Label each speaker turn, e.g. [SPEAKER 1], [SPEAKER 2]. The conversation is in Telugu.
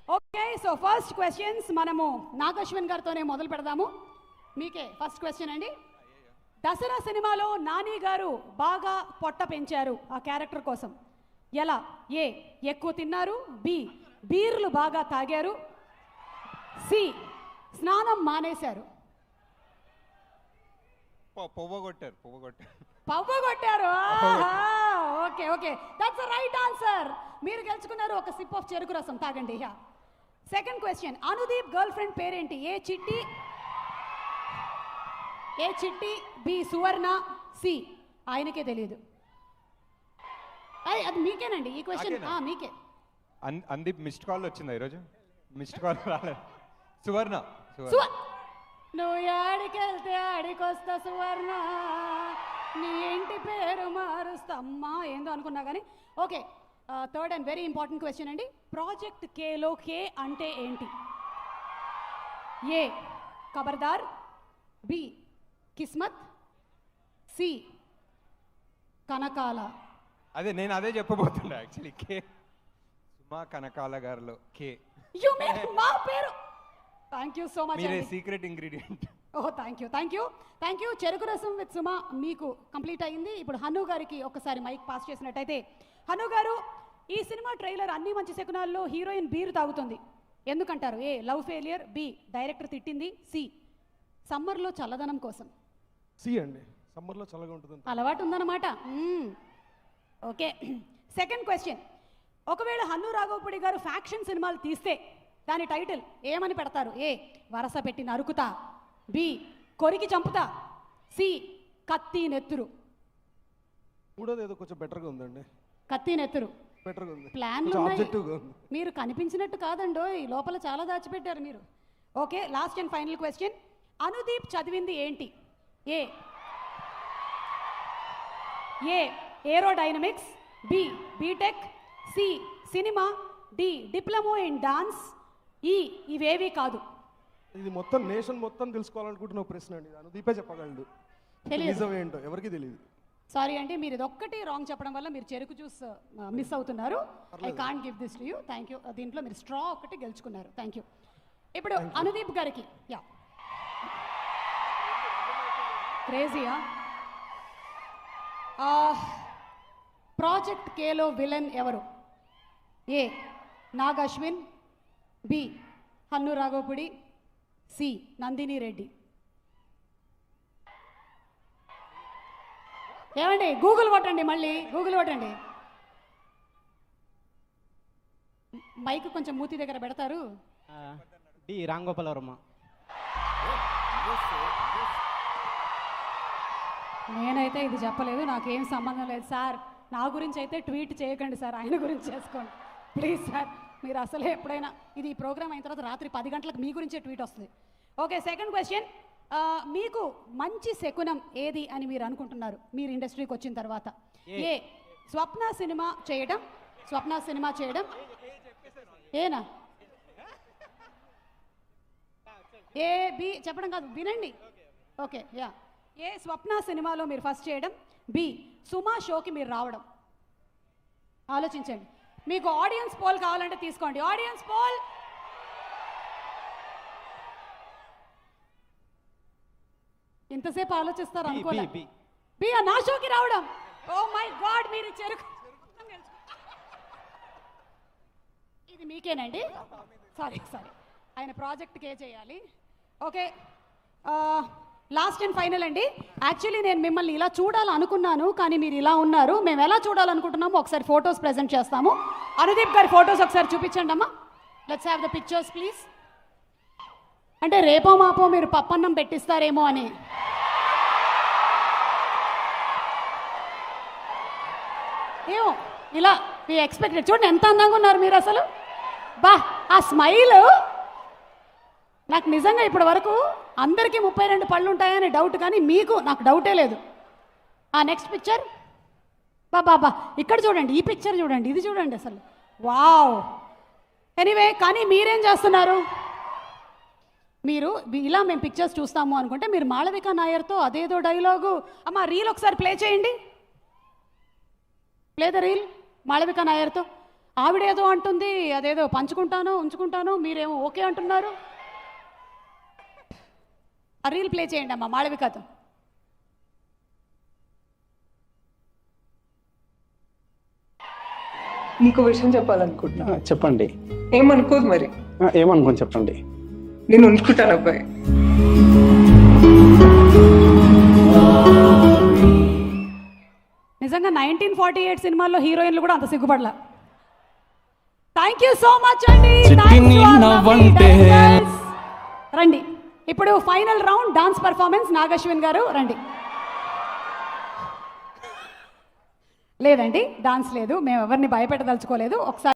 [SPEAKER 1] ఓకే, సో ఫస్ట్ క్వశ్చన్స్ మనము నాగశ్విన్ గారితోనే మొదలు పెడదాము. మీకే ఫస్ట్ క్వశ్చన్ అండి. దసరా సినిమాలో నాని గారు బాగా పొట్ట పెంచారు ఆ క్యారెక్టర్ కోసం. ఎలా? ఏ, ఎక్కువ తిన్నారు. బి, బీర్లు బాగా తాగారు. సి, స్నానం మానేశారు. పవ్వగొట్టారు. Okay okay, that's the right answer. మీరు గెలుచుకున్నారు ఒక సిప్ ఆఫ్ చెరుకు రసం. తాగండి. Second question, Anudeep girl friend పేరేంటి? ఏ చిట్టి, బి సువర్ణ, సి ఆయనకే తెలియదు. అది మీకేనండి ఈ క్వశ్చన్. మీకే.
[SPEAKER 2] అందీప్ మిస్డ్ కాల్ వచ్చిందా ఈరోజు? మిస్డ్ కాల్ రాలేదు. సువర్ణ.
[SPEAKER 1] నువ్వు ఆడికెళ్తే ఆడికొస్తా సువర్ణ, నీ ఇంటి పేరు మారుస్తమ్మా. ఏందో అనుకున్నా కానీ. Okay, third and very important question అండి. ప్రాజెక్ట్ కేలో కే అంటే ఏంటి? ఏ ఖబర్దార్, బి కిస్మత్, సి కనకాల.
[SPEAKER 2] నేను అదే చెప్పబోతున్నా యాక్చువల్లీ. కే, సుమా కనకాల గారిలో కే.
[SPEAKER 1] యు మీన్ మా పేరు. Thank you so much.
[SPEAKER 2] మీరే secret ingredient.
[SPEAKER 1] Oh, thank you. చెరుకు రసం విత్ సుమా మీకు కంప్లీట్ అయింది. ఇప్పుడు హను గారికి ఒకసారి మైక్ పాస్ చేసినట్టయితే. హను గారు, ఈ సినిమా ట్రైలర్ అన్ని మంచి శకునాల్లో హీరోయిన్ బీరు తాగుతుంది. ఎందుకంటారు? ఏ లవ్ ఫెయిలియర్, బి డైరెక్టర్ తిట్టింది, సి సమ్మర్లో చల్లదనం కోసం.
[SPEAKER 3] సి అండి, సమ్మర్లో చల్లగా ఉంటుంది.
[SPEAKER 1] అలవాటు ఉందన్నమాట. Okay, second question. ఒకవేళ హన్ను రాఘవపూడి గారు ఫ్యాక్షన్ సినిమాలు తీస్తే దాని టైటిల్ ఏమని పెడతారు? ఏ వరస పెట్టి నరుకుతా, బి కొరికి చంపుతా, సి కత్తి నెత్తురు.
[SPEAKER 3] మూడోది ఏదో కొంచెం బెటర్గా ఉందండి.
[SPEAKER 1] కత్తి నెత్తురు
[SPEAKER 3] బెటర్గా ఉంది.
[SPEAKER 1] ప్లాన్లు ఉన్నాయి. మీరు కనిపించినట్టు కాదండో, ఈ లోపల చాలా దాచిపెట్టారు మీరు. Okay, last and final question. Anudeep చదివింది ఏంటి? A aerodynamics, B BTech, C cinema, D diploma in dance, E ఇవేవి కాదు.
[SPEAKER 3] ఇది మొత్తం నేషన్ మొత్తం తెలుసుకోవాలనుకుంటున్న ప్రశ్న అండి. అనుదీపే చెప్పగలడు. నిజం ఏంటో ఎవరికి తెలియదు.
[SPEAKER 1] సారీ అండి, మీరు ఇదొక్కటి రాంగ్ చెప్పడం వల్ల మీరు చెరుకు జ్యూస్ మిస్ అవుతున్నారు. I can't give this to you. Thank you. దీంట్లో మీరు స్ట్రా ఒకటి గెలుచుకున్నారు. Thank you. ఇప్పుడు అనుదీప్ గారికి క్రేజీయా? ప్రాజెక్ట్ కేలో విలన్ ఎవరు? ఏ నాగ్ అశ్విన్, బి హన్ను రాఘవపూడి, సి నందిని రెడ్డి. ఏమండి, గూగుల్ కొట్టండి, మళ్ళీ గూగుల్ కొట్టండి. మైక్ కొంచెం మూతి దగ్గర పెడతారు.
[SPEAKER 4] డి రామ్ గోపాల్ వర్మ.
[SPEAKER 1] నేనైతే ఇది చెప్పలేదు, నాకేం సంబంధం లేదు సార్. నా గురించి అయితే ట్వీట్ చేయకండి సార్, ఆయన గురించి చేసుకోండి ప్లీజ్ సార్. మీరు అసలే ఎప్పుడైనా ఇది ఈ ప్రోగ్రామ్ అయిన తర్వాత రాత్రి 10 గంటలకు మీ గురించే ట్వీట్ వస్తుంది. Okay, second question. మీకు మంచి శకునం ఏది అని మీరు అనుకుంటున్నారు మీరు ఇండస్ట్రీకి వచ్చిన తర్వాత? ఏ స్వప్న సినిమా చేయడం, ఏనా? ఏ బి చెప్పడం కాదు, వినండి. ఓకే, ఏ స్వప్న సినిమాలో మీరు ఫస్ట్ చేయడం, బి సుమా షోకి మీరు రావడం. ఆలోచించండి. మీకు ఆడియన్స్ పోల్ కావాలంటే తీసుకోండి. Audience poll. ఇంతసేపు ఆలోచిస్తారు అనుకోలే. బి నా షోకి రావడం. ఓ మై గాడ్, మీరు చెరుకు. ఇది మీకేనండి. సారీ ఆయన ప్రాజెక్ట్కే చేయాలి. ఓకే, లాస్ట్ అండ్ ఫైనల్ అండి. యాక్చువల్లీ నేను మిమ్మల్ని ఇలా చూడాలనుకున్నాను, కానీ మీరు ఇలా ఉన్నారు. మేము ఎలా చూడాలనుకుంటున్నామో ఒకసారి ఫొటోస్ ప్రెజెంట్ చేస్తాము. అనుదీప్ గారి ఫొటోస్ ఒకసారి చూపించండి అమ్మా. Let's have the pictures please. అంటే రేపో మాపో మీరు పప్పన్నం పెట్టిస్తారేమో అని. ఏమో ఇలా మీ ఎక్స్పెక్టెడ్. చూడండి ఎంత అందంగా ఉన్నారు మీరు అసలు. బా, ఆ స్మైల్ నాకు నిజంగా ఇప్పటి వరకు అందరికీ 32 పళ్ళు ఉంటాయని డౌట్, కానీ మీకు నాకు డౌటే లేదు. ఆ నెక్స్ట్ పిక్చర్. బాబా ఇక్కడ చూడండి, ఈ పిక్చర్ చూడండి, ఇది చూడండి అసలు. వావ్. ఎనీవే, కానీ మీరేం చేస్తున్నారు? మీరు ఇలా మేము పిక్చర్స్ చూస్తాము అనుకుంటే మీరు మాళవిక నాయర్తో అదేదో డైలాగు. అమ్మ రీల్ ఒకసారి ప్లే చేయండి. ప్లే ద రీల్ మాళవిక నాయర్తో. ఆవిడేదో అంటుంది, అదేదో పంచుకుంటాను ఉంచుకుంటాను, మీరేమో ఓకే అంటున్నారు. ఆ రీల్ ప్లే చేయండి అమ్మా మాళవికతో.
[SPEAKER 5] నీకు విషయం చెప్పాలనుకుంటున్నా.
[SPEAKER 6] చెప్పండి.
[SPEAKER 5] ఏమనుకోదు మరి.
[SPEAKER 6] ఏమనుకోని చెప్పండి.
[SPEAKER 5] నేను ఉంచుకుంటాను అబ్బాయి.
[SPEAKER 1] నిజంగా 1948 సినిమాల్లో హీరోయిన్లు కూడా అంత సిగ్గుపడలా. థ్యాంక్ యూ సో మచ్ అండి. Thanks to our lovely dancers. రండి ఇప్పుడు final round dance performance. Nagashwin గారు రండి. లేదండి డాన్స్ లేదు, మేము ఎవరిని భయపెట్టదలుచుకోలేదు. ఒకసారి